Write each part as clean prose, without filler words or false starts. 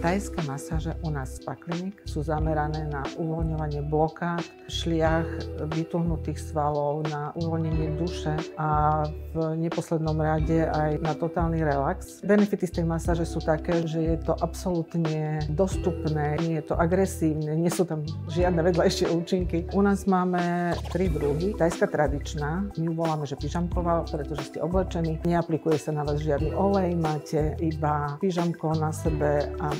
Thajské masáže u nás Spa Clinic sú zamerané na uvoľňovanie blokád, šliach, vytuhnutých svalov, na uvoľnenie duše a v neposlednom rade aj na totálny relax. Benefity z tej masáže sú také, že je to absolútne dostupné, nie je to agresívne, nie sú tam žiadne vedľajšie účinky. U nás máme 3 druhy. Thajská tradičná, my ju voláme, že pyžamková, pretože ste oblečení. Neaplikuje sa na vás žiadny olej, máte iba pyžamko na sebe a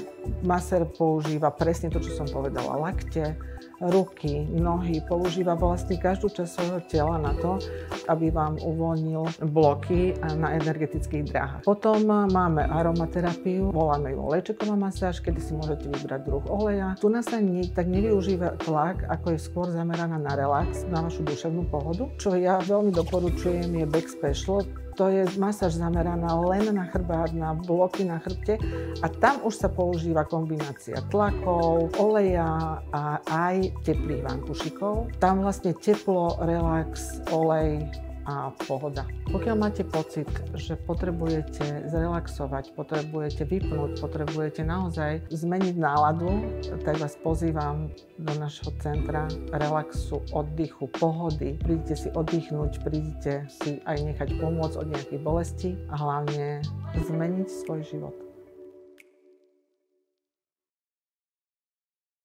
masér používa presne to, čo som povedala. Lakte, ruky, nohy, používa vlastne každú časť svojho tela na to, aby vám uvoľnil bloky na energetických dráhach. Potom máme aromaterapiu, voláme ju léčiková masáž, kedy si môžete vybrať druh oleja. Tu nás sa tak nevyužíva tlak, ako je skôr zameraná na relax, na vašu duševnú pohodu. Čo ja veľmi doporučujem je Back Special. To je masáž zameraná len na chrbát, na bloky na chrbte a tam už sa používa kombinácia tlakov, oleja a aj teplých vankušikov. Tam vlastne teplo, relax, olej a pohoda. Pokiaľ máte pocit, že potrebujete zrelaxovať, potrebujete vypnúť, potrebujete naozaj zmeniť náladu, tak vás pozývam do nášho centra relaxu, oddychu, pohody. Prídite si oddychnúť, prídite si aj nechať pomôcť od nejakých bolestí a hlavne zmeniť svoj život.